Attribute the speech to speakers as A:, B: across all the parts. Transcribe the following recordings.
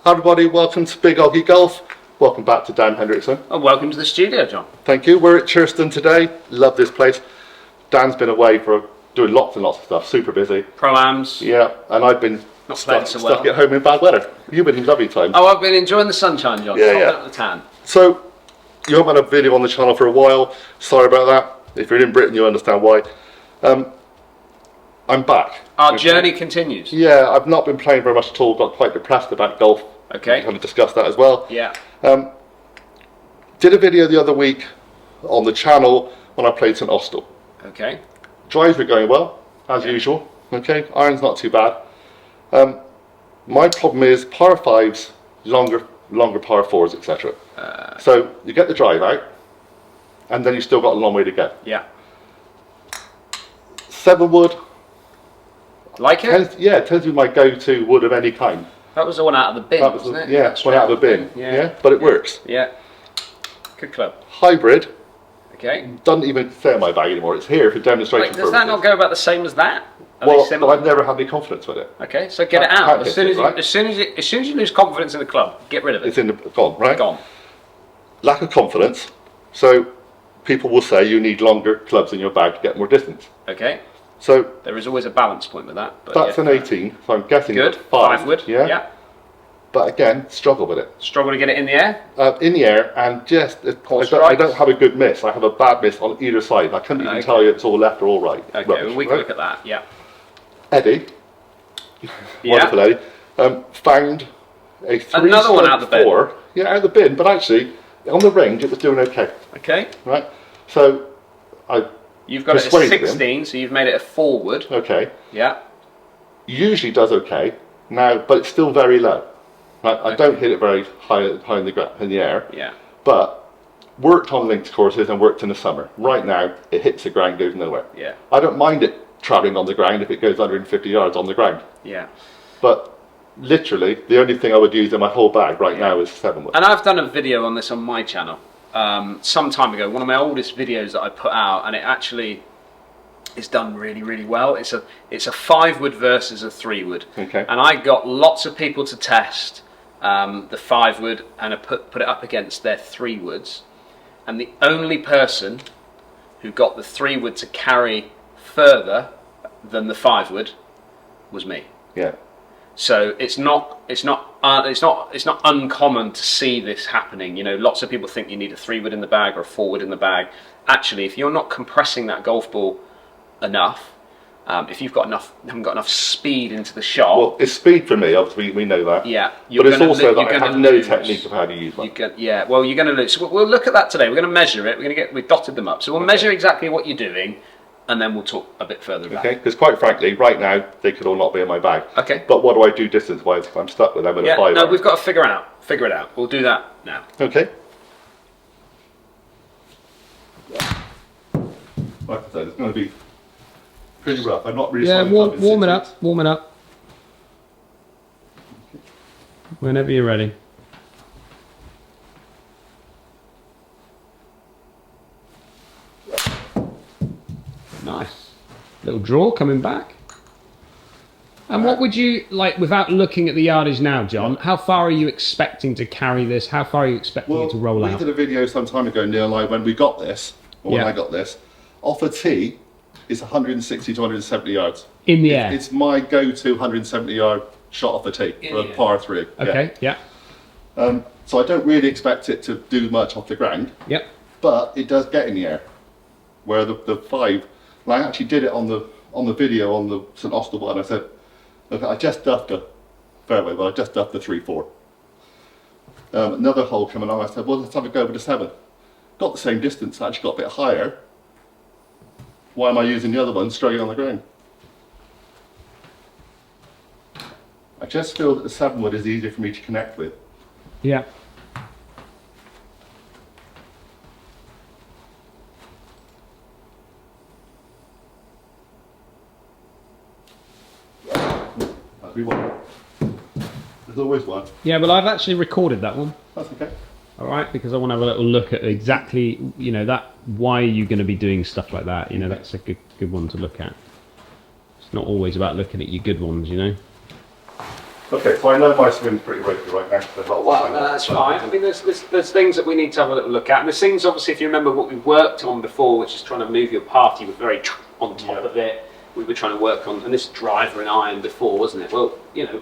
A: Hi everybody, welcome to Big OGGIE Golf. Welcome back to Dan Hendriksen.
B: And welcome to the studio, John.
A: Thank you. We're at CHURSTON today. Love this place. Dan's been away for doing lots and lots of stuff, super busy.
B: Pro-ams.
A: Yeah, and I've been stuck at home in bad weather. You've been in lovely time.
B: Oh, I've been enjoying the sunshine, John.
A: Yeah,
B: Up the tan.
A: So, you haven't had a video on the channel for a while. Sorry about that. If you're in Britain, you'll understand why. I'm back.
B: Our journey continues.
A: Yeah, I've not been playing very much at all. Got quite depressed about golf.
B: Okay.
A: We kind of discussed that as well.
B: Yeah.
A: Did a video the other week on the channel when I played St Austell.
B: Okay.
A: Drives were going well, as usual. Okay, iron's not too bad. My problem is par fives, longer par fours, etc. So you get the drive out, and then you still got a long way to go.
B: Yeah.
A: 7 wood.
B: Like it?
A: Tends to be my go-to wood of any kind.
B: That was the one out of the bin, wasn't it?
A: Yeah, one out of the bin. Yeah, but it works.
B: Yeah. Good club.
A: Hybrid.
B: Okay.
A: Doesn't even stay in my bag anymore. It's here for demonstration purposes.
B: Does that not go about the same as that?
A: Well, I've never had any confidence with it.
B: Okay, so get it out. As soon as you lose confidence in the club, get rid of it.
A: It's in the gone, right?
B: Gone.
A: Lack of confidence. So people will say you need longer clubs in your bag to get more distance.
B: Okay.
A: So
B: there is always a balance point with that. But
A: that's an 18. So I'm guessing
B: good. 5 wood.
A: Yeah. But again, struggle with it.
B: Struggle to get it in the air?
A: In the air, and just I don't have a good miss. I have a bad miss on either side. I couldn't even tell you it's all left or all right.
B: Okay,
A: Rubbish,
B: well, we can look at that. Yeah.
A: Eddie, wonderful Eddie, found a 3
B: another one out of the bin.
A: Yeah, out of the bin, but actually on the range it was doing okay.
B: Okay.
A: Right. So
B: you've got it at 16, so you've made it a 4 wood.
A: Okay.
B: Yeah.
A: Usually does okay now, but it's still very low. Right? I don't hit it very high in the air.
B: Yeah.
A: But worked on links courses and worked in the summer. Right now it hits the ground, goes nowhere.
B: Yeah.
A: I don't mind it travelling on the ground if it goes 150 yards on the ground.
B: Yeah.
A: But literally the only thing I would use in my whole bag right now is 7 wood.
B: And I've done a video on this on my channel some time ago, one of my oldest videos that I put out, and it actually is done really, really well. It's a 5 wood versus a 3 wood.
A: Okay.
B: And I got lots of people to test the 5 wood and put it up against their 3 woods, and the only person who got the 3 wood to carry further than the 5 wood was me.
A: Yeah.
B: So it's not uncommon to see this happening. You know, lots of people think you need a 3 wood in the bag or a 4 wood in the bag. Actually, if you're not compressing that golf ball enough, if you've haven't got enough speed into the shot.
A: Well, it's speed for me. Obviously, we know that.
B: Yeah.
A: But it's also that I have no technique of how to use one.
B: Yeah. Well, you're going to lose. So we'll look at that today. We're going to measure it. We've dotted them up. So we'll measure exactly what you're doing, and then we'll talk a bit further about it.
A: Okay, because quite frankly, right now, they could all not be in my bag.
B: Okay.
A: But what do I do distance-wise if I'm stuck with them in a 5
B: no, we've got to figure it out. We'll do that now.
A: Okay. Like I said, it's going to be pretty rough. I'm not really
C: warm it up. Whenever you're ready. Nice. Little draw coming back. And what would you, like, without looking at the yardage now, John, how far are you expecting to carry this? How far are you expecting it to roll out?
A: We did a video some time ago, Neil and I, when we got this, or when I got this, off a tee, it's 160 to 170 yards.
C: In the air?
A: It's my go-to 170 yard shot off a tee for a par 3.
C: Okay, yeah.
A: So I don't really expect it to do much off the ground.
C: Yep.
A: But it does get in the air. Where the 5, and I actually did it on the video on the St Austell one. I said, look, I just duffed a fairway, but I just duffed the 3-4. Another hole coming along, I said, well, let's have a go with the 7. Got the same distance, actually got a bit higher. Why am I using the other one straight on the ground? I just feel that the 7 wood is easier for me to connect with.
C: Yeah.
A: There's always one.
C: Yeah, well, I've actually recorded that one.
A: That's okay.
C: All right, because I want to have a little look at exactly, you know, that. Why are you going to be doing stuff like that? You know, that's a good one to look at. It's not always about looking at your good ones, you know.
A: Okay, so I know my swing's pretty regular right now. So
B: Well, that's fine. I mean, there's things that we need to have a little look at. And there's things, obviously, if you remember what we worked on before, which is trying to move your path, you were very on top of it. We were trying to work on, and this driver and iron before, wasn't it? Well, you know,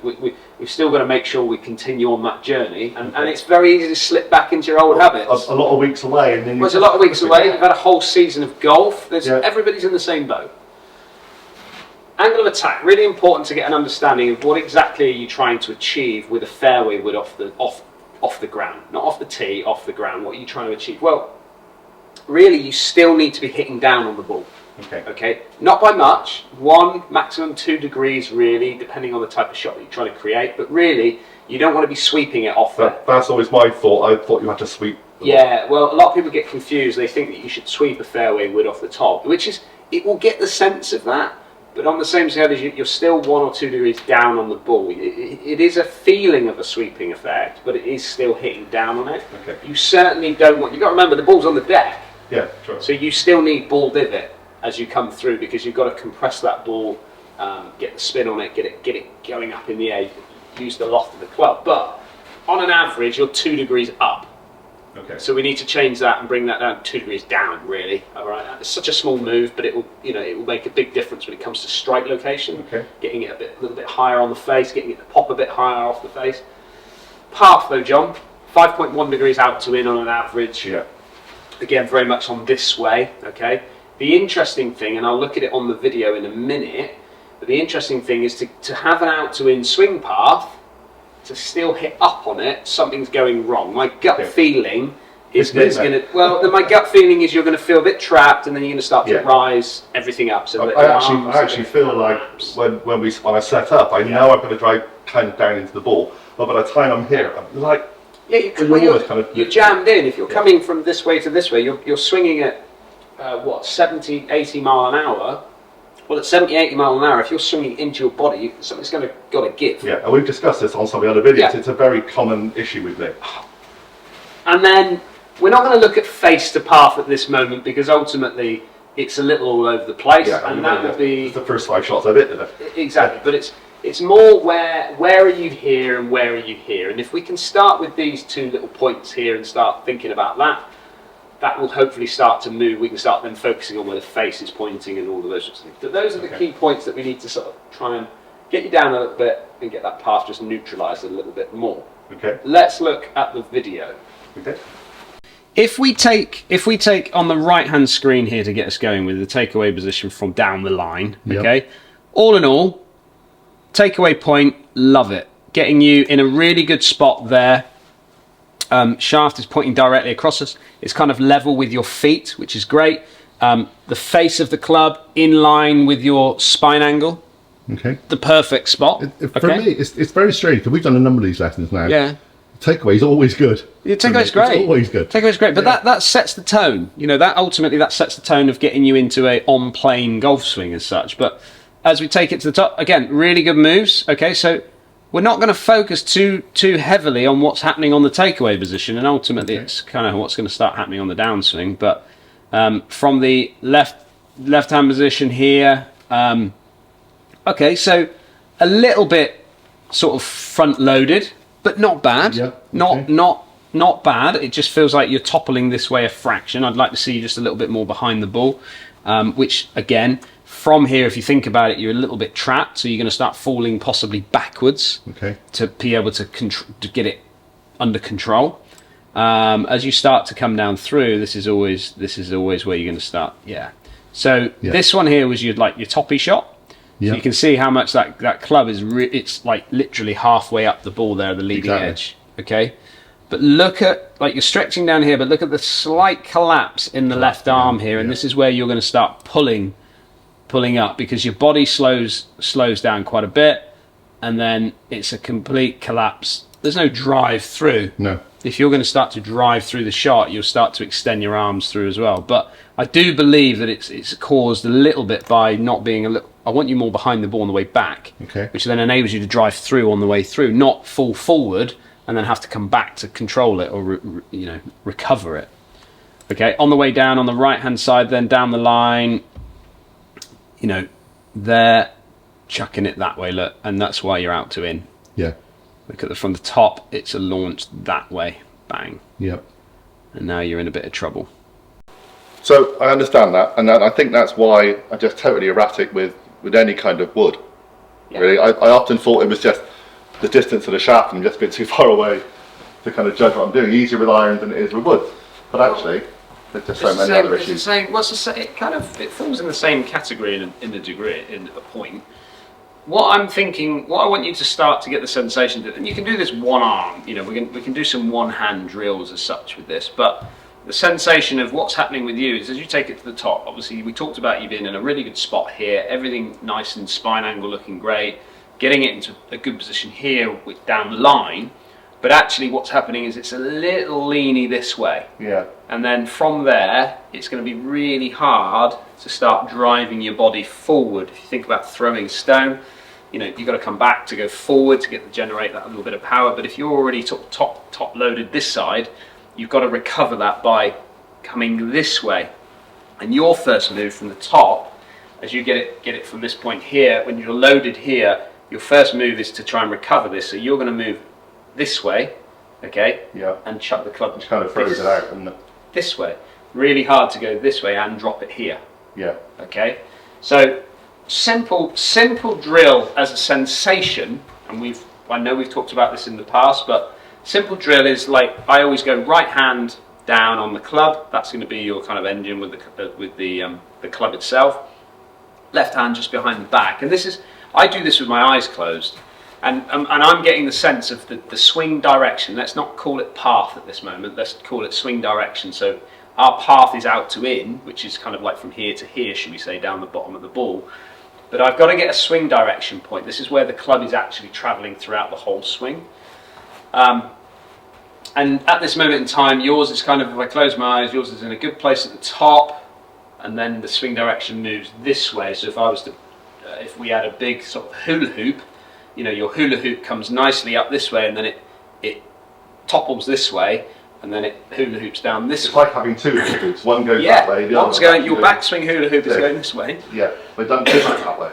B: we've still got to make sure we continue on that journey, and it's very easy to slip back into your old habits.
A: A lot of weeks away, and then
B: Well, it's a lot of weeks away. We've had a whole season of golf. Everybody's in the same boat. Angle of attack, really important to get an understanding of what exactly are you trying to achieve with a fairway wood off the ground, not off the tee, off the ground. What are you trying to achieve? Well, really, you still need to be hitting down on the ball. Okay, not by much, 1, maximum 2 degrees really, depending on the type of shot that you're trying to create, but really, you don't want to be sweeping it off there.
A: That's always my thought. I thought you had to sweep.
B: Yeah, well, a lot of people get confused. They think that you should sweep a fairway wood off the top, which is, it will get the sense of that, but on the same side as you're still 1 or 2 degrees down on the ball. It is a feeling of a sweeping effect, but it is still hitting down on it.
A: Okay.
B: You certainly don't want, you've got to remember the ball's on the deck.
A: Yeah, sure.
B: So you still need ball divot as you come through, because you've got to compress that ball, get the spin on it, get it going up in the air, use the loft of the club. But on an average, you're 2 degrees up.
A: Okay.
B: So we need to change that and bring that down 2 degrees down, really. All right. It's such a small move, but it will make a big difference when it comes to strike location.
A: Okay.
B: Getting it a little bit higher on the face, getting it to pop a bit higher off the face. Path though, John, 5.1 degrees out to in on an average.
A: Yeah.
B: Again, very much on this way. Okay. The interesting thing, and I'll look at it on the video in a minute, but the interesting thing is to have an out to in swing path, to still hit up on it, something's going wrong. My gut feeling is that it's going to, my gut feeling is you're going to feel a bit trapped, and then you're going to start to rise everything up. So
A: I actually feel like when I set up, I know I'm going to drive kind of down into the ball, but by the time I'm here, I'm like,
B: you're jammed in. If you're coming from this way to this way, you're swinging at 70, 80 mile an hour. Well, at 70, 80 mile an hour, if you're swinging into your body, something's got to give. Yeah, and
A: we've discussed this on some of the other videos. Yeah. It's a very common issue with me.
B: And then we're not going to look at face to path at this moment, because ultimately it's a little all over the place. Yeah, and that would be
A: the first 5 shots I hit today.
B: Exactly, but it's more where are you here and where are you here, and if we can start with these 2 little points here and start thinking about that will hopefully start to move. We can start then focusing on where the face is pointing and all of those sorts of things. But those are the key points that we need to sort of try and get you down a little bit and get that path just neutralised a little bit more.
A: Okay.
B: Let's look at the video.
A: Okay.
C: If we take on the right hand screen here to get us going with the takeaway position from down the line, okay? All in all, takeaway point, love it. Getting you in a really good spot there. Shaft is pointing directly across us. It's kind of level with your feet, which is great. The face of the club in line with your spine angle.
D: Okay.
C: The perfect spot.
D: For me, it's very strange, because we've done a number of these lessons now.
C: Yeah.
D: Takeaway is always good.
C: Yeah, takeaway's great.
D: It's always good.
C: Takeaway's great, but that sets the tone. You know, that ultimately sets the tone of getting you into a on-plane golf swing as such. But as we take it to the top, again, really good moves. Okay, so we're not going to focus too heavily on what's happening on the takeaway position, and ultimately it's kind of what's going to start happening on the downswing. But from the left-hand position here, okay, so a little bit sort of front-loaded, but not bad.
D: Yeah,
C: Not bad. It just feels like you're toppling this way a fraction. I'd like to see you just a little bit more behind the ball, which again, from here, if you think about it, you're a little bit trapped, so you're going to start falling possibly backwards to be able to get it under control. As you start to come down through, this is always where you're going to start. So this one here was your toppy shot. So you can see how much that club is. It's like literally halfway up the ball there, the leading edge. Okay, but look at you're stretching down here, but look at the slight collapse in the left arm here, and this is where you're going to start pulling up, because your body slows down quite a bit, and then it's a complete collapse. There's no drive through.
D: No.
C: If you're going to start to drive through the shot, you'll start to extend your arms through as well. But I do believe that it's caused a little bit by not being a little. I want you more behind the ball on the way back, which then enables you to drive through on the way through, not fall forward and then have to come back to control it or recover it. Okay, on the way down on the right hand side, then down the line, there, chucking it that way, look, and that's why you're out to in.
D: Yeah.
C: Look at from the top, it's a launch that way, bang.
D: Yep.
C: And now you're in a bit of trouble.
A: So I understand that, and I think that's why I'm just totally erratic with any kind of wood.
B: Yeah.
A: Really, I often thought it was just the distance of the shaft and just a bit too far away to kind of judge what I'm doing. Easier with iron than it is with wood, but actually there's just so many other issues.
B: It falls in the same category in a degree, in a point. What I'm thinking, what I want you to start to get the sensation that, and you can do this one arm, you know, we can do some one hand drills as such with this, but the sensation of what's happening with you is as you take it to the top, obviously we talked about you being in a really good spot here, everything nice and spine angle looking great, getting it into a good position here with down the line, but actually what's happening is it's a little leany this way.
A: Yeah.
B: And then from there, it's going to be really hard to start driving your body forward. If you think about throwing a stone, you know, you've got to come back to go forward to generate that little bit of power. But if you're already top loaded this side, you've got to recover that by coming this way. And your first move from the top, as you get it from this point here, when you're loaded here, your first move is to try and recover this. So you're going to move this way, okay?
A: Yeah.
B: And chuck the club.
A: Which kind of throws it out, and
B: this way. Really hard to go this way and drop it here.
A: yeah.
B: Okay, so simple drill as a sensation, and I know we've talked about this in the past, but simple drill is like I always go right hand down on the club. That's going to be your kind of engine with the club itself. Left hand just behind the back, and I do this with my eyes closed, and I'm getting the sense of the swing direction. Let's not call it path at this moment. Let's call it swing direction. So our path is out to in, which is kind of like from here to here, should we say, down the bottom of the ball. But I've got to get a swing direction point. This is where the club is actually travelling throughout the whole swing. And at this moment in time, yours is kind of, if I close my eyes, yours is in a good place at the top, and then the swing direction moves this way. So if I was to, if we had a big sort of hula hoop, you know, your hula hoop comes nicely up this way, and then it topples this way, and then it hula hoops down this
A: It's
B: way.
A: like having two hula hoops. One goes
B: Yeah,
A: that way, the
B: one's
A: other
B: going,
A: way.
B: your backswing hula hoop is going this way,
A: Yeah, they don't do it that way.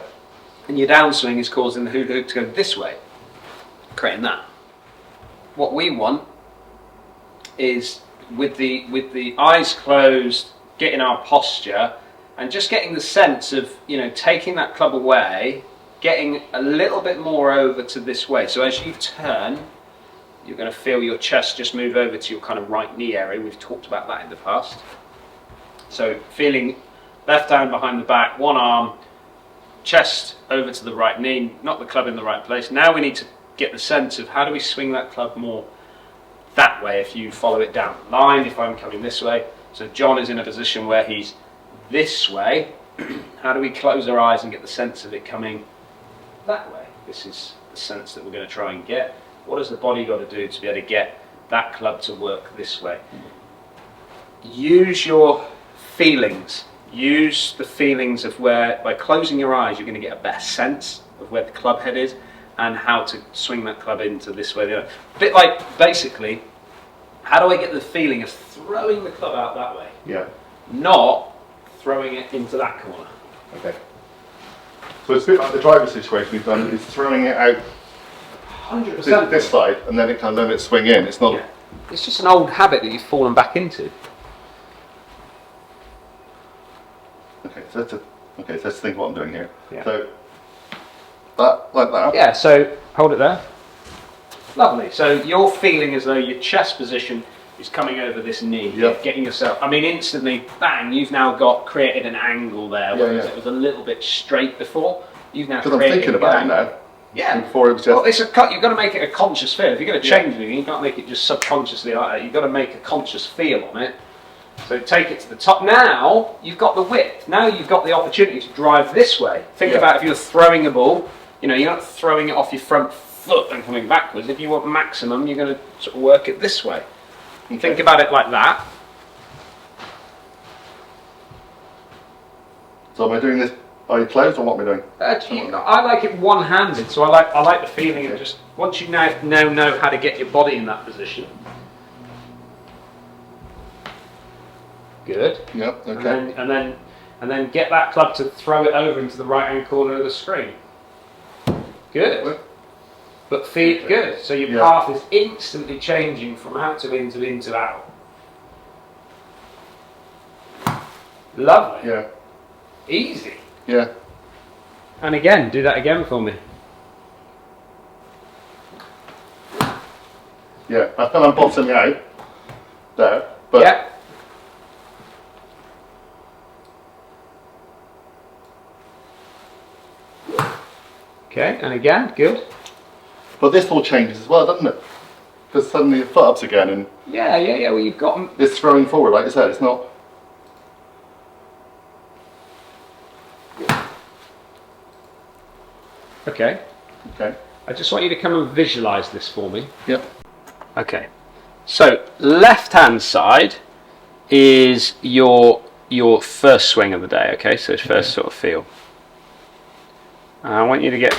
B: and your downswing is causing the hula hoop to go this way, creating that. What we want is with the eyes closed, getting our posture, and just getting the sense of, you know, taking that club away, getting a little bit more over to this way. So as you turn, you're going to feel your chest just move over to your kind of right knee area. We've talked about that in the past. So feeling left hand behind the back, one arm, chest over to the right knee, not the club in the right place. Now we need to get the sense of how do we swing that club more that way if you follow it down the line, if I'm coming this way. So John is in a position where he's this way. How do we close our eyes and get the sense of it coming that way? This is the sense that we're going to try and get. What has the body got to do to be able to get that club to work this way? Use your feelings. Use the feelings of where, by closing your eyes, you're going to get a better sense of where the club head is and how to swing that club into this way. A bit like, basically, how do I get the feeling of throwing the club out that way?
A: Yeah.
B: Not throwing it into that corner.
A: Okay. So it's a bit like the driver situation we've done, is throwing it out
B: 100%.
A: this side, and then it can let it swing in. It's not.
B: Yeah. It's just an old habit that you've fallen back into.
A: Okay, so let's think what I'm doing here.
B: Yeah.
A: So that like that.
B: Yeah, so hold it there. Lovely. So you're feeling as though your chest position is coming over this knee.
A: Yeah.
B: Getting yourself, I mean, instantly, bang, you've now created an angle there, whereas it was a little bit straight before. You've now
A: Because I'm
B: created
A: thinking
B: a
A: about it
B: angle.
A: now.
B: Yeah.
A: Before it was just.
B: Well, you've got to make it a conscious feel. If you're going to change anything, you can't make it just subconsciously like that. You've got to make a conscious feel on it. So take it to the top. Now you've got the width. Now you've got the opportunity to drive this way. Think about if you're throwing a ball, you know, you're not throwing it off your front foot and coming backwards. If you want maximum, you're going to sort of work it this way. And think about it like that.
A: So am I doing this eye closed, or what am I doing?
B: I like it one-handed, so I like the feeling of just once you now know how to get your body in that position. Good.
A: Yep. Okay.
B: And then get that club to throw it over into the right-hand corner of the screen. Good.
C: but feel good. So your path is instantly changing from out to in to in to out. Lovely.
A: Yeah.
C: Easy.
A: Yeah.
C: And again, do that again for me.
A: Yeah. I feel I'm bottoming out there, but
C: Yeah. Okay, and again, good.
A: but this all changes as well, doesn't it? Because suddenly your foot ups again and
C: Yeah, yeah, yeah. Well, you've got 'em.
A: it's throwing forward, like you said. It's not.
C: Okay.
A: Okay.
C: I just want you to come and visualize this for me.
A: Yep.
B: Okay, so left hand side is your first swing of the day. Okay, so it's first sort of feel. I want you to get.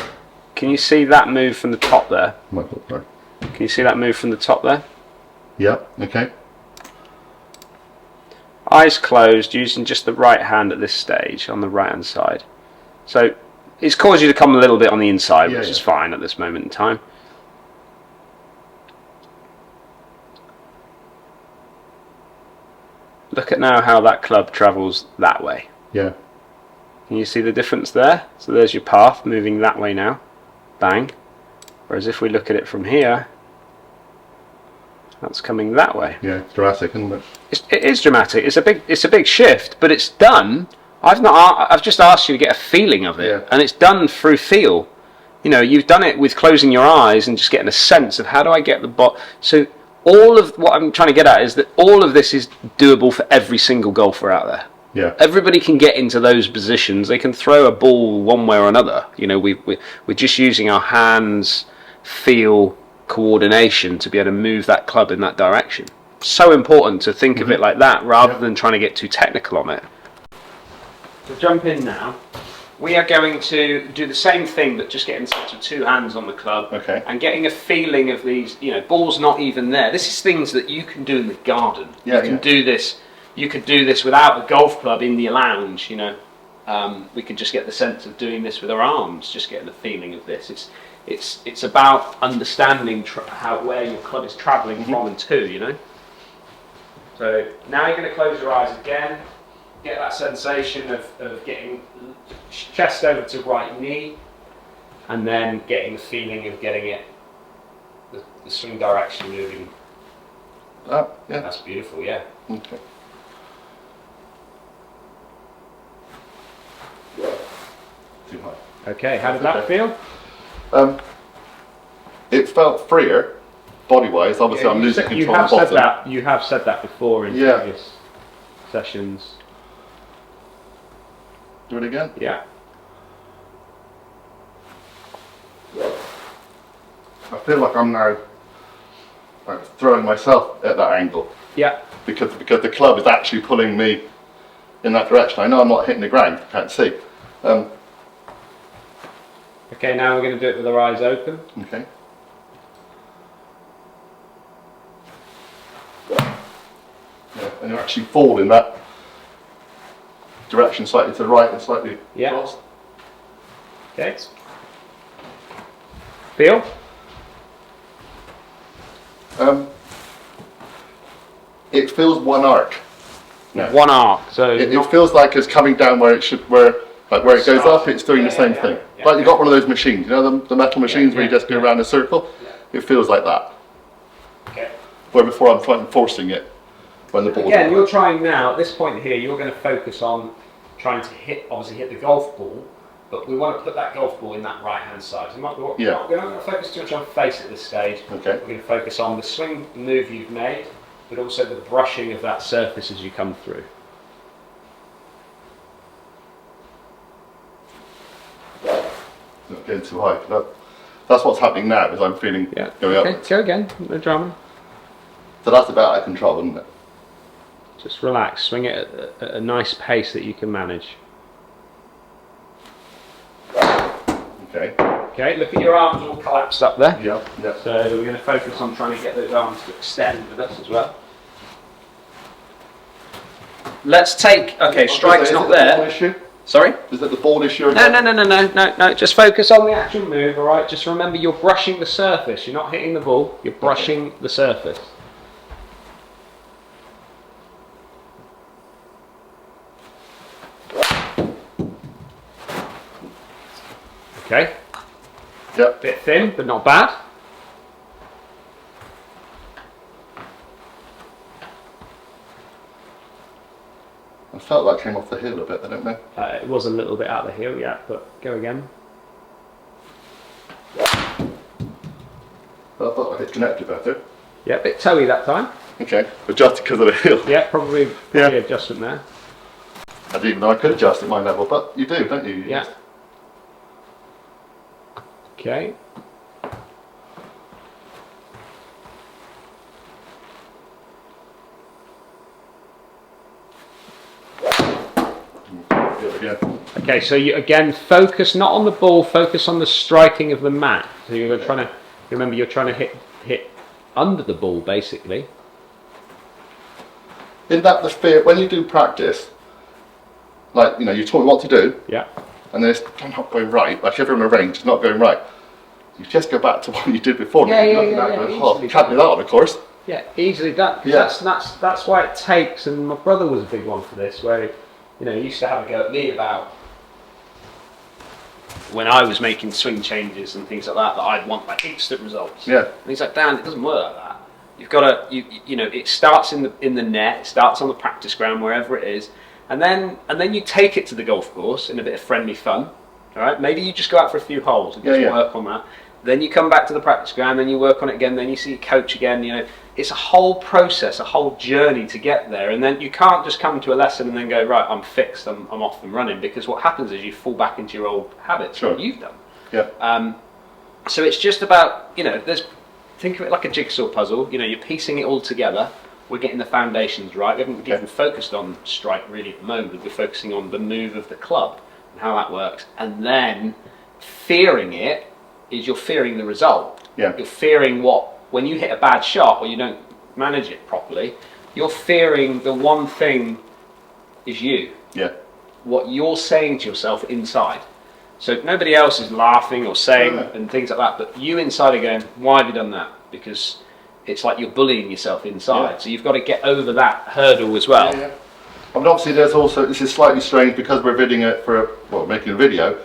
B: Can you see that move from the top there?
D: Michael, sorry.
B: Can you see that move from the top there?
D: Yep. Okay.
B: Eyes closed, using just the right hand at this stage on the right hand side. So it's caused you to come a little bit on the inside, which is fine at this moment in time. Look at now how that club travels that way.
D: Yeah.
B: Can you see the difference there? So there's your path moving that way now. Bang. Whereas if we look at it from here, that's coming that way.
D: Yeah. It's drastic, isn't it?
B: It is dramatic. It's a big shift, but it's done. I've just asked you to get a feeling of it, and it's done through feel. You know, you've done it with closing your eyes and just getting a sense of how do I get the ball. So all of what I'm trying to get at is that all of this is doable for every single golfer out there.
D: Yeah.
B: Everybody can get into those positions. They can throw a ball one way or another. You know, we're just using our hands, feel, coordination to be able to move that club in that direction. So important to think of it like that rather than trying to get too technical on it.
C: So jump in now. We are going to do the same thing, but just getting sort of two hands on the club,
A: Okay.
C: and getting a feeling of these. You know, ball's not even there. This is things that you can do in the garden.
A: Yeah,
C: You can do this. You could do this without a golf club in the lounge. You know, we could just get the sense of doing this with our arms, just getting the feeling of this. It's about understanding where your club is travelling from and to. You know. So now you're going to close your eyes again. Get that sensation of getting chest over to right knee, and then getting the feeling of getting it, the swing direction moving.
A: Yeah.
C: That's beautiful, yeah.
A: Okay. Too high.
C: Okay, how did that feel?
A: It felt freer, body-wise. Obviously, I'm losing
C: You
A: control
C: have
A: of the
C: said
A: bottom.
C: that. You have said that before in previous sessions.
A: Do it again.
C: Yeah.
A: I feel like I'm now throwing myself at that angle
C: Yeah.
A: because the club is actually pulling me in that direction. I know I'm not hitting the ground. I can't see.
C: Okay, now we're going to do it with our eyes open.
A: Okay. Yeah, and you actually fall in that direction, slightly to the right and slightly across.
C: Okay. Feel?
A: It feels one arc. No.
B: One arc. So
A: It feels like it's coming down where it should, where it goes up. It's doing the same thing. Like you got one of those machines, you know, the metal machines where you just go around in a circle. It feels like that.
C: Okay.
A: Where before I'm trying forcing it when the ball's
C: Again,
A: on.
C: you're trying now, at this point here, you're going to focus on trying to obviously hit the golf ball, but we want to put that golf ball in that right-hand side. So we're not going to focus too much on face at this stage.
A: Okay.
C: We're going to focus on the swing move you've made, but also the brushing of that surface as you come through.
A: Not getting too high. That's what's happening now, is I'm feeling going upwards.
C: Go again, no drama.
A: So that's about out of control, isn't it?
C: Just relax, swing it at a nice pace that you can manage.
A: Okay.
C: Okay, look at your arms all collapsed up there.
A: Yeah. Yeah.
C: So we're going to focus on trying to get those arms to extend with us as well.
B: let's take. Okay, strike's not there. Sorry?
A: Is that the ball issue?
B: No. Just focus on the actual move, all right? Just remember you're brushing the surface. You're not hitting the ball. You're brushing the surface. Okay.
A: Yep.
B: Bit thin, but not bad.
A: I felt like came off the hill a bit, I don't know.
B: It was a little bit out of the hill, yeah, but go again.
A: But I thought I hit connected better.
B: Yeah, a bit toey that time.
A: Okay, adjusted because of the hill.
B: Yeah, probably adjustment there.
A: I didn't even know I could adjust at my level, but you do, don't you?
B: Yeah. Okay.
A: Again.
B: Okay, so you again focus not on the ball, focus on the striking of the mat. So you're trying to remember you're trying to hit under the ball basically.
A: Isn't that the fear when you do practice? Like, you know, you taught me what to do,
B: Yeah.
A: and then it's not going right. Like if you're in a range, it's not going right. You just go back to what you did before.
B: Yeah,
A: You're looking at it going, oh, can't do that on, of course.
B: Yeah, easily done.
A: Yeah.
B: That's why it takes. And my brother was a big one for this, where he used to have a go at me about when I was making swing changes and things like that I'd want like instant results.
A: Yeah.
B: And he's like, Dan, it doesn't work like that. You've got to, you know, it starts in the net, it starts on the practice ground, wherever it is, and then you take it to the golf course in a bit of friendly fun. All right, maybe you just go out for a few holes and just work on that. Then you come back to the practice ground, then you work on it again, then you see your coach again. You know, it's a whole process, a whole journey to get there. And then you can't just come to a lesson and then go, right, I'm fixed, I'm off and running, because what happens is you fall back into your old habits,
A: Sure.
B: what you've done.
A: Yeah.
B: So it's just about, you know, think of it like a jigsaw puzzle. You know, you're piecing it all together. We're getting the foundations right. We haven't even focused on strike really at the moment. We're focusing on the move of the club and how that works. And then fearing it is you're fearing the result.
A: Yeah.
B: You're fearing when you hit a bad shot or you don't manage it properly, you're fearing the one thing is you.
A: Yeah.
B: What you're saying to yourself inside. So nobody else is laughing or saying and things like that, but you inside are going, why have you done that? Because it's like you're bullying yourself inside.
A: Yeah.
B: So you've got to get over that hurdle as well.
A: Yeah. I mean, obviously there's also, this is slightly strange because we're videoing it making a video.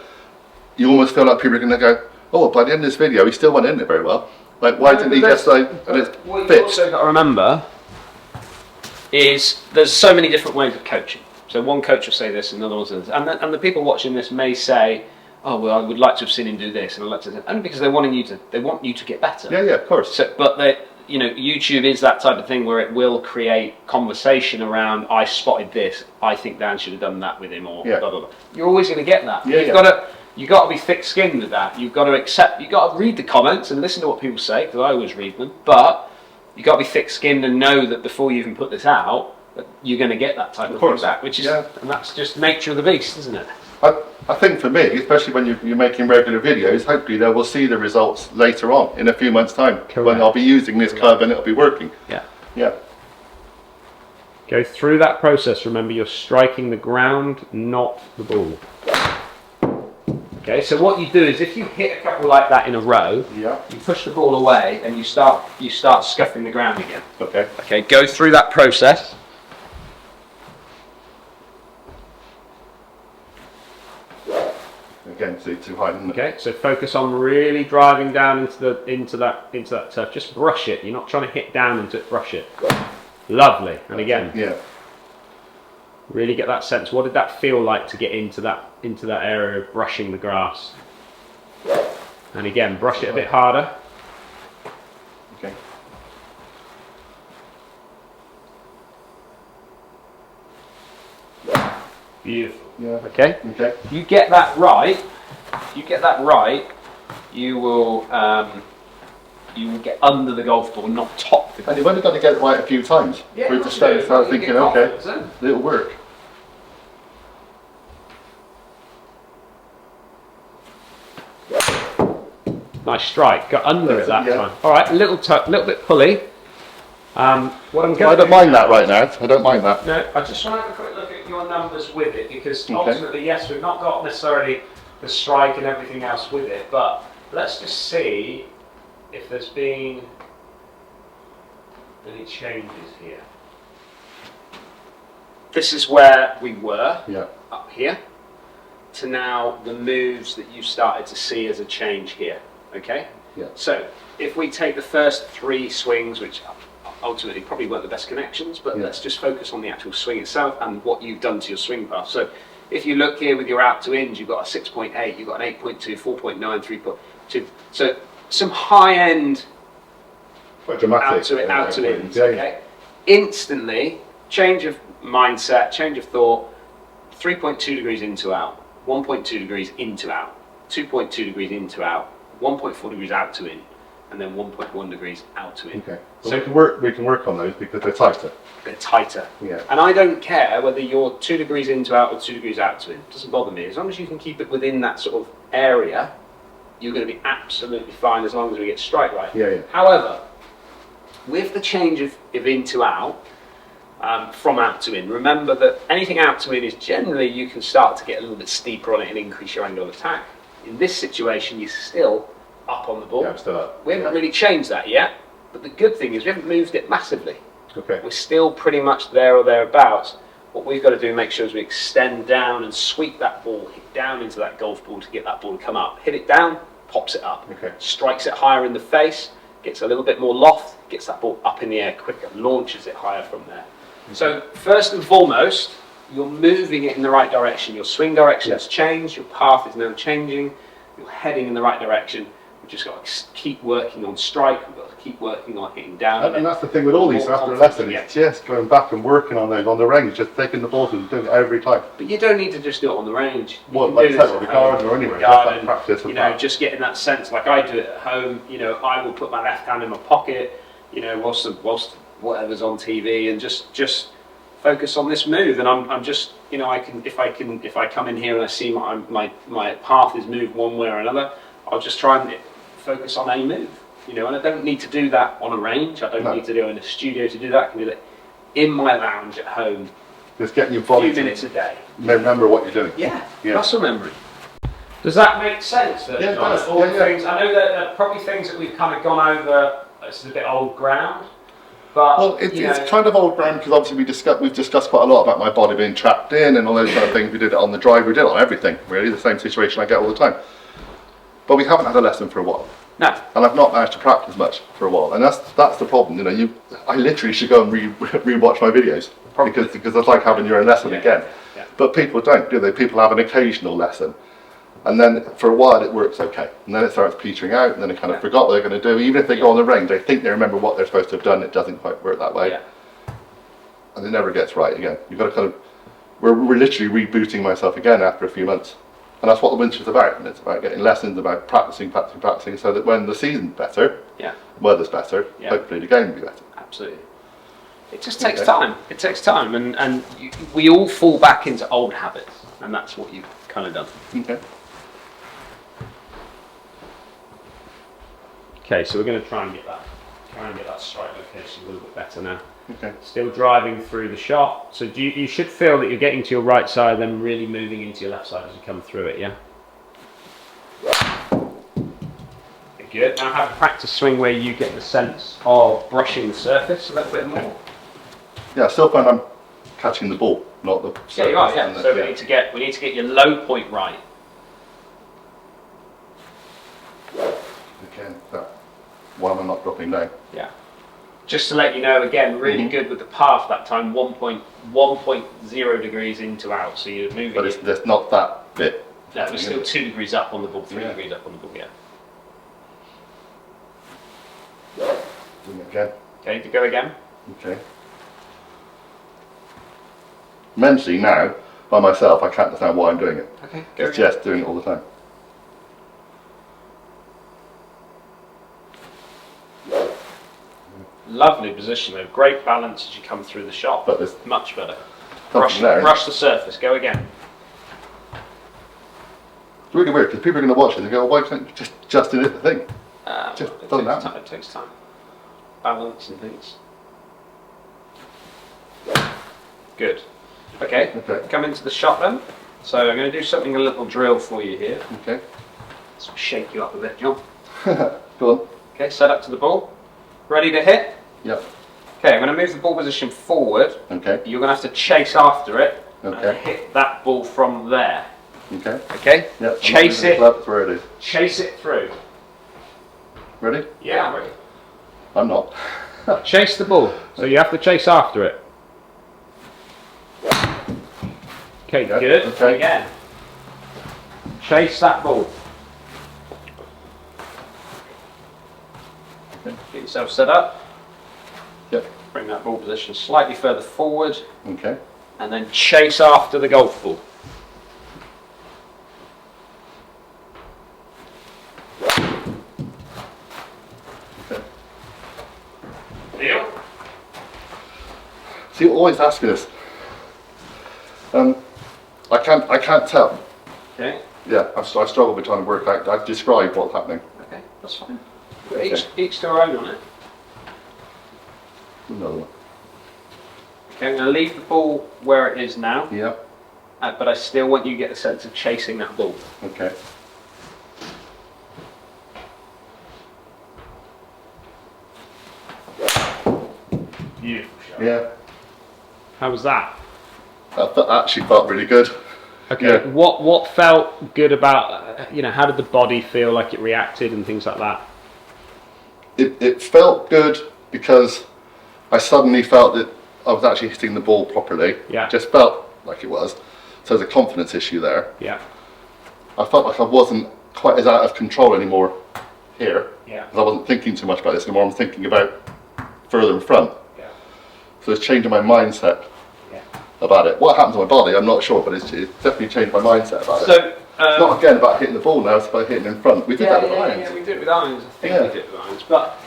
A: You almost feel like people are going to go, oh, by the end of this video, he still went in it very well. Like, why didn't he just say, and it's
B: What you've
A: fixed?
B: also got to remember is there's so many different ways of coaching. So one coach will say this, another one says this, and the people watching this may say, oh well, I would like to have seen him do this, and I'd like to, only because they want you to get better.
A: Yeah, of course.
B: So, but YouTube is that type of thing where it will create conversation around, I spotted this, I think Dan should have done that with him, or blah blah blah. You're always going to get that. You've got to be thick-skinned with that. You've got to accept. You've got to read the comments and listen to what people say, because I always read them. But you've got to be thick-skinned and know that before you even put this out, that you're going to get that type of feedback, which is, and that's just nature of the beast, isn't it?
A: I think for me, especially when you're making regular videos, hopefully they will see the results later on in a few months' time.
B: Correct.
A: When I'll be using this club and it'll be working.
B: Yeah.
A: Yeah.
B: Go through that process. Remember, you're striking the ground, not the ball. Okay, so what you do is if you hit a couple like that in a row, you push the ball away and you start scuffing the ground again.
A: Okay.
B: Okay, go through that process.
A: Again, see, too high, isn't it?
B: Okay, so focus on really driving down into that turf. Just brush it. You're not trying to hit down into it. Brush it. Lovely. And again,
A: Yeah.
B: really get that sense. What did that feel like to get into that area of brushing the grass? And again, brush it a bit harder.
A: Okay.
B: Beautiful.
A: Yeah.
B: Okay.
A: Okay.
B: You get that right. You will get under the golf ball, not top the golf
A: And you've only got to get it right a few times
B: Yeah,
A: for you
B: of
A: to
B: course
A: start
B: you do.
A: start
B: You
A: thinking,
B: get
A: okay,
B: confidence,
A: it'll work.
B: Nice strike. Got under it that
A: Yeah.
B: time. All right, little bit pulley. What I'm
A: I
B: going
A: don't mind that right now. I don't mind that.
B: No, I just want to have a quick look at
C: your numbers with it, because
A: Okay.
C: ultimately, yes, we've not got necessarily the strike and everything else with it, but let's just see if there's been any changes here. This is where we were,
A: Yeah.
C: up here, to now the moves that you started to see as a change here, okay?
A: Yeah.
C: So, if we take the first 3 swings, which ultimately probably weren't the best connections, but
A: Yeah.
C: let's just focus on the actual swing itself and what you've done to your swing path. So, if you look here with your out to ins, you've got a 6.8, you've got an 8.2, 4.9, 3.2. So, some high end
A: Quite dramatic.
C: out to ins,
A: Yeah, yeah.
C: okay? Instantly, change of mindset, change of thought, 3.2 degrees into out, 1.2 degrees into out, 2.2 degrees into out, 1.4 degrees out to in, and then 1.1 degrees out to in.
A: Okay.
C: So-
A: So we can work on those because they're tighter.
C: They're tighter.
A: Yeah.
C: And I don't care whether you're 2 degrees into out or 2 degrees out to in. It doesn't bother me. As long as you can keep it within that sort of area, you're going to be absolutely fine as long as we get strike right.
A: Yeah, yeah.
C: However, with the change of in to out, from out to in, remember that anything out to in is generally you can start to get a little bit steeper on it and increase your angle of attack. In this situation, you're still up on the ball.
A: Yeah, I'm still up.
C: We haven't really changed that yet, but the good thing is we haven't moved it massively.
A: Okay.
C: We're still pretty much there or thereabouts. What we've got to do, make sure, is we extend down and sweep that ball, hit down into that golf ball to get that ball to come up. Hit it down, pops it up.
A: Okay.
C: Strikes it higher in the face, gets a little bit more loft, gets that ball up in the air quicker, launches it higher from there. So first and foremost, you're moving it in the right direction. Your swing direction has changed, your path is now changing, you're heading in the right direction. We've just got to keep working on strike, we've got to keep working on hitting down.
A: And that's the thing with all these
C: More
A: after a
C: confident,
A: lesson,
C: yeah.
A: it's just going back and working on those on the range, just taking the balls and doing it every time.
C: But you don't need to just do it on the range. You
A: Well,
C: can
A: like
C: do
A: I
C: this
A: said,
C: at
A: or the
C: home,
A: garden or anywhere,
C: the
A: just that
C: garden,
A: practice of
C: you know,
A: that.
C: just getting that sense, like I do it at home. You know, I will put my left hand in my pocket, you know, whilst whatever's on TV, and just focus on this move. And I'm just, you know, if I come in here and I see my path is moved one way or another, I'll just try and focus on a move. You know, and I don't need to do that on a range. I don't need to do it in a studio to do that. I can do that in my lounge at home,
A: Just getting your
C: a
A: body
C: few minutes a day.
A: remember what you're doing.
C: Yeah,
A: Yeah.
C: muscle memory. Does that make sense?
A: Yeah, it does.
C: All
A: Yeah,
C: the
A: yeah.
C: things. I know that there are probably things that we've kind of gone over. This is a bit old ground, but
A: Well, it's
C: you know,
A: kind of old ground because obviously we've discussed quite a lot about my body being trapped in and all those kind of things. We did it on the drive, we did it on everything, really, the same situation I get all the time. But we haven't had a lesson for a while.
C: no.
A: And I've not managed to practice much for a while, and that's the problem. You know, I literally should go and re-watch my videos because it's like having your own lesson
C: Yeah,
A: again.
C: yeah.
A: But people don't, do they? People have an occasional lesson, and then for a while it works okay, and then it starts petering out, and then they kind of forgot what they're going to do. Even if they go on the range, they think they remember what they're supposed to have done. It doesn't quite work that way,
C: Yeah.
A: and it never gets right again. You've got to kind of we're literally rebooting myself again after a few months. And that's what the winter's about. And it's about getting lessons, about practicing, so that when the season's better,
C: Yeah.
A: weather's better,
C: Yeah.
A: hopefully the game will be better.
C: Absolutely. It just takes time. It takes time, and we all fall back into old habits, and that's what you've kind of done.
A: Okay.
C: Okay, so we're going to try and get that strike location a little bit better now.
A: Okay.
C: Still driving through the shot, so you should feel that you're getting to your right side, then really moving into your left side as you come through it. Yeah. Good. Now have a practice swing where you get the sense of brushing the surface a little bit more.
A: Yeah, I still find I'm catching the ball, not the surface.
C: Yeah, you are. Yeah.
A: And
C: So we need to get your low point right.
A: Okay, that one I'm not dropping down.
C: Yeah. Just to let you know, again, really good with the path that time. 1.0 degrees into out, so you're moving.
A: But it's not that bit.
C: No, we're still 2 degrees up on the ball, 3
A: Yeah.
C: degrees up on the ball. Yeah.
A: Doing it again.
C: Okay, to go again.
A: Okay. Mentally now, by myself, I can't understand why I'm doing it.
C: Okay, go
A: It's
C: again.
A: just doing it all the time.
C: Lovely position though. Great balance as you come through the shot.
A: But there's
C: Much better.
A: something there.
C: Brush the surface. Go again.
A: It's really weird because people are going to watch it and they go, why can't you just hit the thing? Just
C: It
A: doesn't
C: takes
A: happen.
C: time. It takes time. Balance and things. Good.
B: Okay.
A: Okay.
B: Come into the shot then. So I'm going to do something, a little drill for you here.
A: Okay.
B: Let's shake you up a bit, John.
A: Go on.
B: Okay, set up to the ball. Ready to hit?
A: Yep.
B: Okay, I'm going to move the ball position forward.
A: Okay.
B: You're going to have to chase after it
A: Okay.
B: and hit that ball from there.
A: Okay.
B: Okay?
A: Yep.
B: Chase it.
A: That's where it is.
B: Chase it through.
A: Ready?
B: Yeah, I'm ready.
A: I'm not.
C: Chase the ball. So you have to chase after it. Okay,
A: Yeah,
C: good.
A: okay.
C: Again. Chase that ball.
B: Get yourself set up.
A: Yep.
B: Bring that ball position slightly further forward
A: Okay.
B: and then chase after the golf ball.
A: Okay.
B: Deal?
A: So you're always asking us. I can't tell.
B: Okay.
A: Yeah, I struggle with trying to work out. I've described what's happening.
B: Okay, that's fine.
A: Okay.
B: Each to our own on it.
A: Another one.
B: Okay, I'm going to leave the ball where it is now,
A: Yeah.
B: but I still want you to get the sense of chasing that ball.
A: Okay.
B: Beautiful shot.
A: Yeah.
C: How was that?
A: That actually felt really good.
C: Okay.
A: Yeah.
C: What felt good about, how did the body feel like it reacted and things like that?
A: It felt good because I suddenly felt that I was actually hitting the ball properly.
C: Yeah.
A: Just felt like it was. So there's a confidence issue there.
C: Yeah.
A: I felt like I wasn't quite as out of control anymore here.
C: Yeah.
A: Because I wasn't thinking too much about this anymore. I'm thinking about further in front.
C: Yeah.
A: So it's changing my mindset
C: Yeah.
A: about it. What happened to my body, I'm not sure, but it's definitely changed my mindset about it.
B: So,
A: It's not again about hitting the ball now, it's about hitting in front. We did that with irons.
B: yeah, we did it with irons. I think
A: Yeah.
B: we did it with irons. But,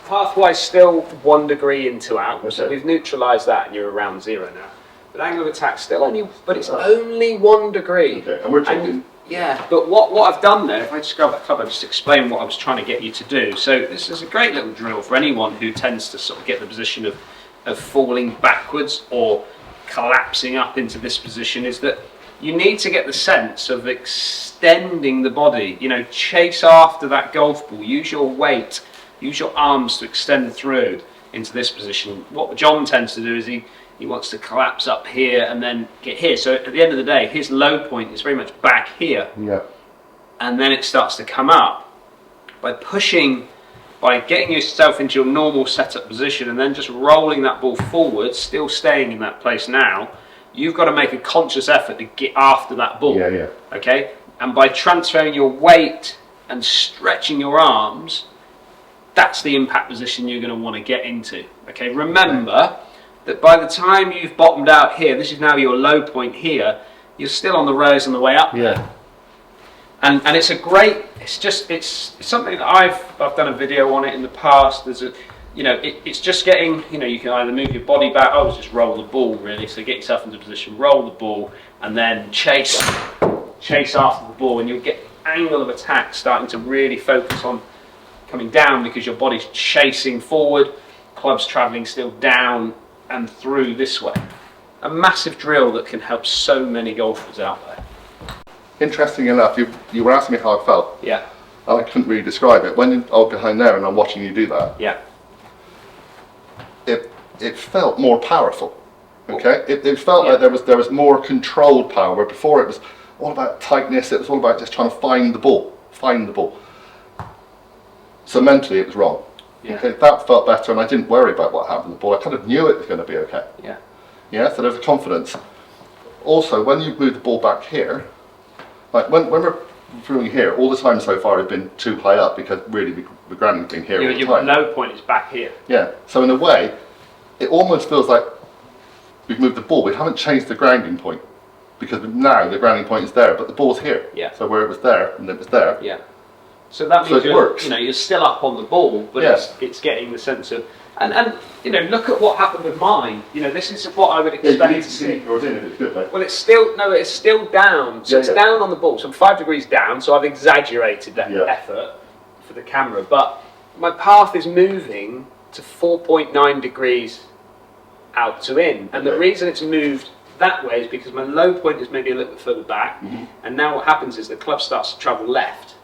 B: pathwise still 1 degree into out. So
A: Okay.
B: we've neutralised that and you're around 0 now. But angle of attack still only, but it's only 1 degree.
A: Okay, and we're talking.
B: Yeah, but what I've done there, if I just grab that club, I'll just explain what I was trying to get you to do. So this is a great little drill for anyone who tends to sort of get the position of falling backwards or collapsing up into this position, is that you need to get the sense of extending the body. Chase after that golf ball, use your weight, use your arms to extend through into this position. What John tends to do is he wants to collapse up here and then get here. So at the end of the day, his low point is very much back here,
A: Yeah.
B: and then it starts to come up. By getting yourself into your normal setup position and then just rolling that ball forward, still staying in that place now, you've got to make a conscious effort to get after that ball.
A: Yeah, yeah.
B: Okay? And by transferring your weight and stretching your arms, that's the impact position you're going to want to get into. Okay? Remember that by the time you've bottomed out here, this is now your low point here, you're still on the rose on the way up.
A: Yeah.
B: And it's a great, it's something that I've done a video on it in the past. There's it's just getting, you can either move your body back, just roll the ball really. So get yourself into position, roll the ball, and then chase after the ball, and you'll get angle of attack starting to really focus on coming down because your body's chasing forward, club's travelling still down and through this way. A massive drill that can help so many golfers out there.
A: Interesting enough, you were asking me how I felt,
B: Yeah,
A: and I couldn't really describe it. When I was behind there and I'm watching you do that,
B: yeah,
A: it felt more powerful. Okay, it felt like there was more controlled power. Where before it was all about tightness. It was all about just trying to find the ball. So mentally, it was wrong.
B: Yeah.
A: Okay, that felt better, and I didn't worry about what happened to the ball. I kind of knew it was going to be okay.
B: yeah.
A: Yeah, so there's a confidence. Also, when you move the ball back here, like when we're throwing here, all the time so far has been too high up because really the grounding's been here all the
B: Your
A: time.
B: low point is back here.
A: Yeah, so in a way, it almost feels like we've moved the ball. We haven't changed the grounding point because now the grounding point is there, but the ball's here.
B: Yeah.
A: So where it was there and it was there.
B: Yeah. So that
A: So
B: means
A: it works.
B: you're still up on the ball, but
A: Yeah.
B: it's getting the sense of and look at what happened with mine. This is what I would
A: Yeah, you
B: expect
A: need
B: to
A: to
B: see.
A: see yours in if it's good, mate.
B: Well, it's still down. So
A: Yeah,
B: it's
A: yeah.
B: down on the ball. So I'm 5 degrees down. So I've exaggerated that
A: Yeah.
B: effort for the camera, but my path is moving to 4.9 degrees out to in. And the
A: Okay.
B: reason it's moved that way is because my low point is maybe a little bit further back, and now what happens is the club starts to travel left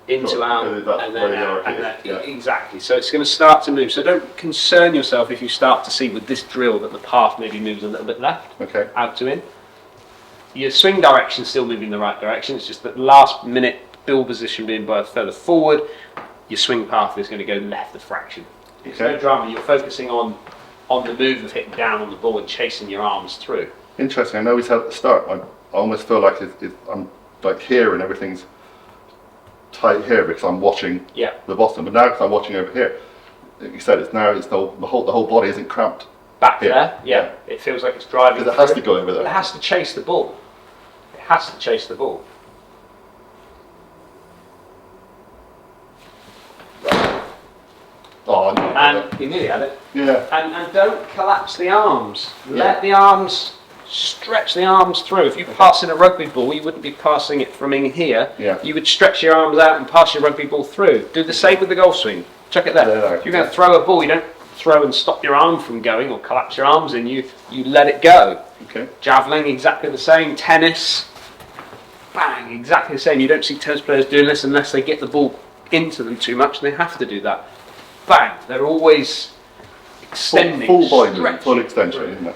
B: into
A: Sure,
B: out,
A: because that's
B: and
A: where
B: then
A: you
B: out,
A: are
B: and
A: here,
B: then,
A: yeah.
B: exactly. So it's going to start to move. So don't concern yourself if you start to see with this drill that the path maybe moves a little bit left,
A: Okay.
B: out to in. Your swing direction is still moving in the right direction. It's just that last minute build position being both further forward, your swing path is going to go left a fraction. It's no
A: Okay.
B: drama. You're focusing on the move of hitting down on the ball and chasing your arms through.
A: Interesting. I know we said at the start. I almost feel like I'm like here and everything's tight here because I'm watching
B: Yeah.
A: the bottom. But now because I'm watching over here, like you said, it's the whole body isn't cramped.
B: Back
A: Here.
B: there, yeah. It feels like it's driving.
A: Because it has
B: through.
A: to go over there.
B: It has to chase the ball. It has to chase the ball.
A: Oh, I knew
B: And you nearly had it.
A: yeah.
B: And don't collapse the arms. Let the arms stretch the arms through. If you pass in a rugby ball, you wouldn't be passing it from in here.
A: Yeah.
B: You would stretch your arms out and pass your rugby ball through. Do the same with the golf swing. Chuck it there.
A: Yeah,
B: If you're going to throw a ball, you don't throw and stop your arm from going or collapse your arms in. You let it go.
A: Okay.
B: Javelin, exactly the same. Tennis, bang, exactly the same. You don't see tennis players doing this unless they get the ball into them too much, and they have to do that. Bang, they're always extending.
A: Full body movement,
B: stretching
A: full extension,
B: through.
A: isn't it?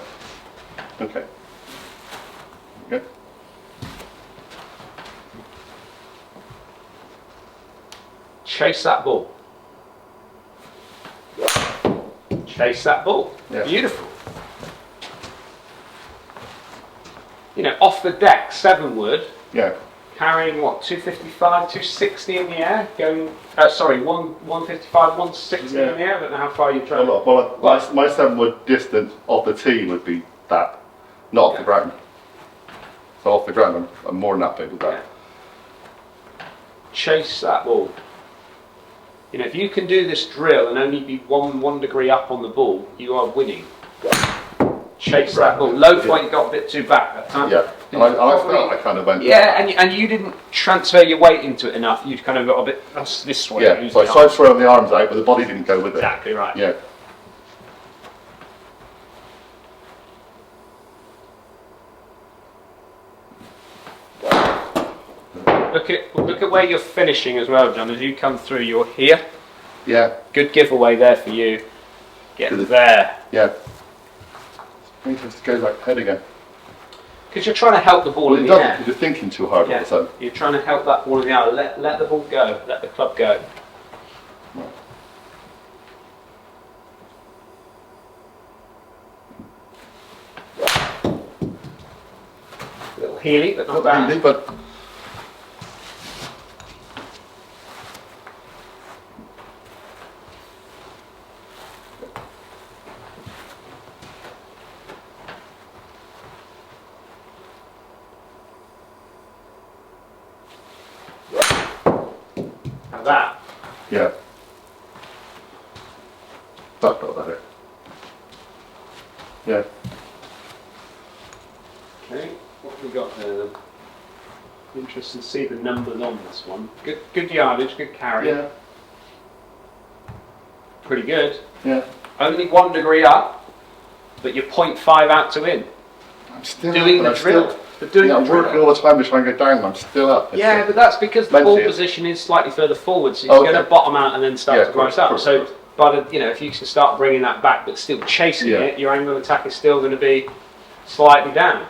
A: Okay. Okay.
B: Chase that ball. Chase that ball.
A: Yeah.
B: Beautiful. You know, off the deck, 7 wood,
A: Yeah.
B: carrying what, 255, 260 in the air, going, sorry, 155, 160
A: Yeah.
B: in the air. I don't know how far you're
A: A
B: trying.
A: lot. Well, my 7 wood distance off the tee would be that, not off the
B: Yeah.
A: ground. So off the ground, I'm more than happy with that.
B: Yeah. Chase that ball. You know, if you can do this drill and only be one degree up on the ball, you are winning. Chase that ball. Low point got a bit too back that time.
A: Yeah. And I felt I kind of went.
B: Yeah, and you didn't transfer your weight into it enough. You kind of got a bit this way.
A: Yeah.
B: Use
A: So I
B: the
A: tried
B: arms.
A: throwing the arms out, but the body didn't go with it.
B: Exactly right.
A: Yeah.
B: Look at where you're finishing as well, John. As you come through, you're here.
A: Yeah.
B: Good giveaway there for you. Get
A: Good.
B: there.
A: Yeah. I think it just goes like head again.
B: Because you're trying to help the ball
A: Well,
B: in
A: it
B: the
A: doesn't,
B: air.
A: because you're thinking too hard all
B: Yeah.
A: of a sudden.
B: You're trying to help that ball in the air. Let the ball go. Let the club go.
A: Right.
B: A little heely, but not
A: Not
B: bad.
A: really, but
B: How's that?
A: yeah. That got better. Yeah.
B: Okay, what have we got there then? Interesting to see the numbers on this one. Good yardage, good carry.
A: Yeah.
B: Pretty good.
A: Yeah.
B: Only 1 degree up, but you're 0.5 out to in.
A: I'm still
B: Doing
A: up,
B: the
A: but I'm
B: drill.
A: still-
B: But doing
A: yeah,
B: the
A: I'm working
B: drill.
A: all the time to try and get down. I'm still up. It's
B: Yeah,
A: still-
B: but that's because the ball
A: Mentally.
B: position is slightly further forward, so it's
A: Okay.
B: going to bottom out and then start
A: Yeah,
B: to
A: of course,
B: rise up.
A: of course,
B: So,
A: of course.
B: but you know, if you can start bringing that back, but still chasing
A: Yeah.
B: it, your angle of attack is still going to be slightly down.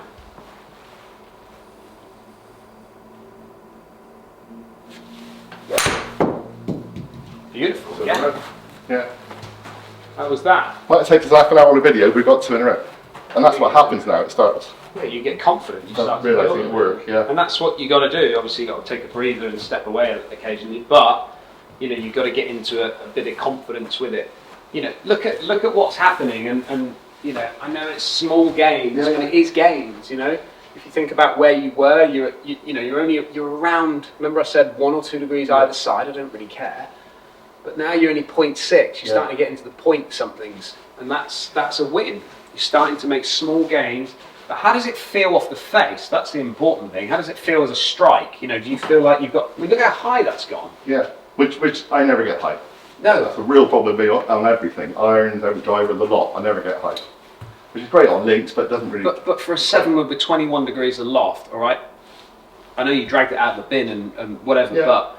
B: Beautiful. Yeah.
A: Yeah.
B: How was that?
A: Might take us half an hour on a video, but we got 2 in a row. And that's what happens now, it starts.
B: Yeah, you get confident. You start to
A: Realising
B: build
A: it work, yeah.
B: And that's what you got to do. Obviously, you got to take a breather and step away occasionally, but you know, you've got to get into a bit of confidence with it. You know, look at what's happening, and you know, I know it's small gains,
A: Yeah.
B: but it is gains. You know, if you think about where you were, you're around. Remember, I said 1 or 2 degrees either side. I don't really care. But now you're only 0.6. You're
A: Yeah.
B: starting to get into the point somethings, and that's a win. You're starting to make small gains. But how does it feel off the face? That's the important thing. How does it feel as a strike? You know, do you feel like you've got? I mean, look how high that's gone.
A: Yeah. Which I never get high.
B: No.
A: That's a real problem with me on everything. Irons, every driver, the lot. I never get height. Which is great on links, but it doesn't really...
B: But for a 7-wood with 21 degrees of loft, all right? I know you dragged it out of the bin and whatever,
A: Yeah.
B: but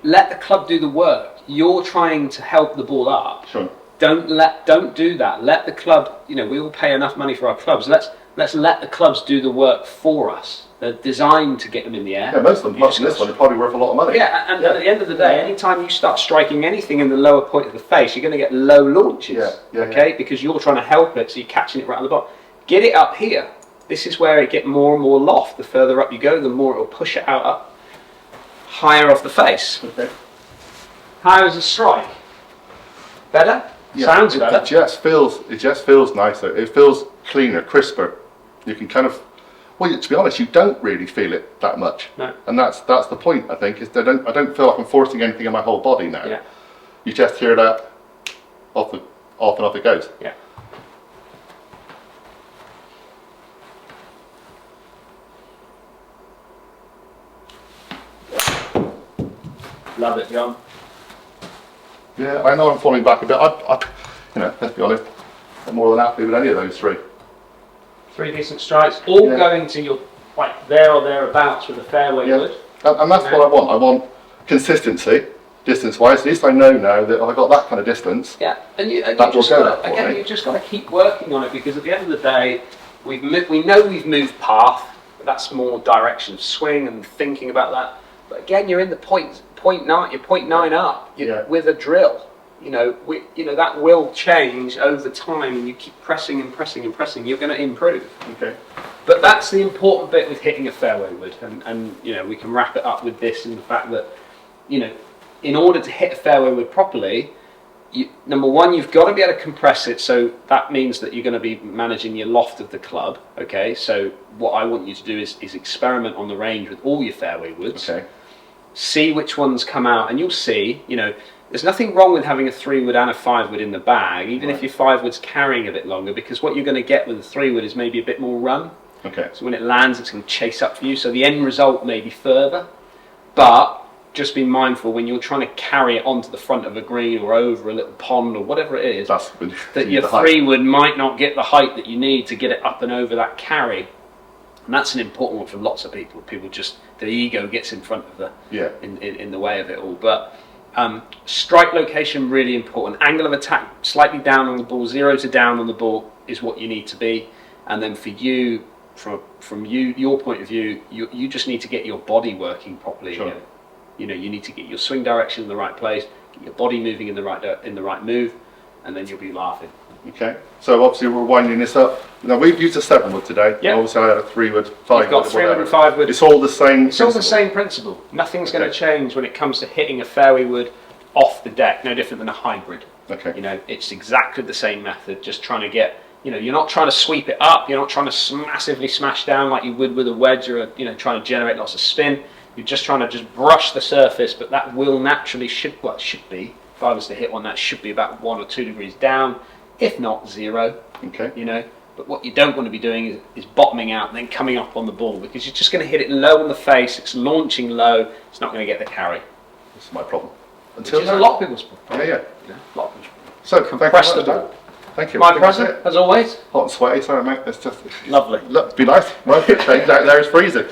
B: let the club do the work. You're trying to help the ball up.
A: Sure.
B: Don't do that. Let the club, you know, we all pay enough money for our clubs. Let's let the clubs do the work for us. They're designed to get them in the air.
A: Yeah, most of them, plus this one, is probably worth a lot of money.
B: Yeah, and at the end of the day, anytime you start striking anything in the lower point of the face, you're going to get low launches. Okay, because you're trying to help it, so you're catching it right on the bottom. Get it up here. This is where it get more and more loft. The further up you go, the more it will push it out up higher off the face.
A: Okay.
B: How is the strike? Better?
A: Yeah,
B: Sounds
A: it
B: better.
A: just feels nicer. It feels cleaner, crisper. You can kind of, well, to be honest, you don't really feel it that much.
B: No.
A: And that's the point, I think, is I don't feel like I'm forcing anything in my whole body now.
B: Yeah.
A: You just hear that off and off it goes.
B: Yeah. Love it, John.
A: Yeah, I know I'm falling back a bit. You know, let's be honest, I'm more than happy with any of those three.
B: 3 decent strikes, all
A: Yeah.
B: going to your, like, there or thereabouts with the fairway
A: Yeah.
B: wood.
A: And that's what I want. I want consistency, distance-wise. At least I know now that if I got that kind of distance.
B: Yeah, and you
A: That
B: just
A: will go
B: gotta,
A: that
B: again,
A: way.
B: you just got to keep working on it, because at the end of the day, we know we've moved path, but that's more direction of swing and thinking about that. But again, you're in the point nine, you're 0.9 up
A: Yeah.
B: with a drill. You know, that will change over time, and you keep pressing and pressing and pressing. You're going to improve.
A: Okay.
B: But that's the important bit with hitting a fairway wood, and you know, we can wrap it up with this and the fact that, you know, in order to hit a fairway wood properly, number one, you've got to be able to compress it. So that means that you're going to be managing your loft of the club. Okay, so what I want you to do is experiment on the range with all your fairway woods.
A: Okay.
B: See which ones come out, and you'll see, you know, there's nothing wrong with having a 3-wood and a 5-wood in the bag, even if your 5-wood's carrying a bit longer, because what you're going to get with a 3-wood is maybe a bit more run.
A: Okay.
B: So when it lands, it's going to chase up for you. So the end result may be further, but just be mindful when you're trying to carry it onto the front of a green or over a little pond or whatever it is,
A: That's
B: that your 3-wood might not get the height that you need to get it up and over that carry. And that's an important one for lots of people. People just, their ego gets in front of the, in the way of it all. But strike location, really important. Angle of attack, slightly down on the ball, 0 to down on the ball is what you need to be. And then for you, from your point of view, you just need to get your body working properly.
A: Sure.
B: You know, you need to get your swing direction in the right place, get your body moving in the right move, and then you'll be laughing.
A: Okay. So obviously we're winding this up. Now we've used a 7-wood today.
B: Yeah.
A: Obviously I had a 3-wood, 5-wood.
B: You've got 3-wood and 5-wood.
A: It's all the same.
B: It's all the same principle. Nothing's going to change when it comes to hitting a fairway wood off the deck. No different than a hybrid.
A: Okay.
B: You know, it's exactly the same method. Just trying to get, you know, you're not trying to sweep it up. You're not trying to massively smash down like you would with a wedge or trying to generate lots of spin. You're just trying to just brush the surface, but that will naturally should be. If I was to hit one, that should be about 1 or 2 degrees down, if not 0.
A: Okay.
B: You know, but what you don't want to be doing is bottoming out and then coming up on the ball, because you're just going to hit it low on the face. It's launching low. It's not going to get the carry.
A: This is my problem.
B: Which is a lot of people's problem.
A: Yeah.
B: You know, a lot of people's problem.
A: So
B: Compress the ball.
A: Thank you.
B: My
A: I think that's
B: present,
A: it.
B: as always.
A: Hot and sweaty, sorry mate. It's just
B: Lovely.
A: Look, be nice. Right, change out there. It's freezing.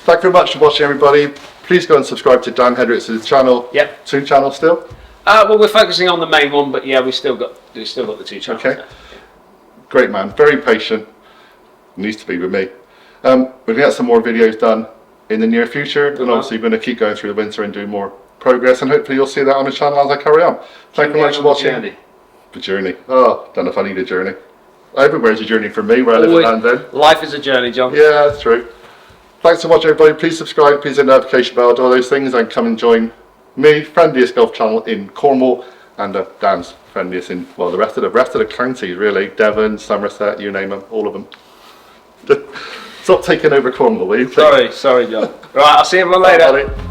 A: Thank you very much for watching, everybody. Please go and subscribe to Dan Hendriksen's channel.
B: Yep.
A: 2 channels still.
B: Well, we're focusing on the main one, but yeah, we still got the 2 channels.
A: Okay.
B: There.
A: Great man. Very patient. Needs to be with me. We're going to get some more videos done in the near future, and obviously we're going to keep going through the winter and do more progress, and hopefully you'll see that on the channel as I carry on. Thank you very much for watching.
B: Journey.
A: The journey. Oh, don't know if I need a journey. Everywhere's a journey for me, where I live in London.
B: Life is a journey, John.
A: Yeah, that's true. Thanks so much, everybody. Please subscribe, please hit the notification bell, do all those things, and come and join me, friendliest golf channel in Cornwall, and Dan's friendliest in, well, the rest of the counties, really. Devon, Somerset, you name them, all of them. Stop taking over Cornwall, will you?
B: Sorry, John. Right, I'll see you everyone later.
A: Bye, buddy.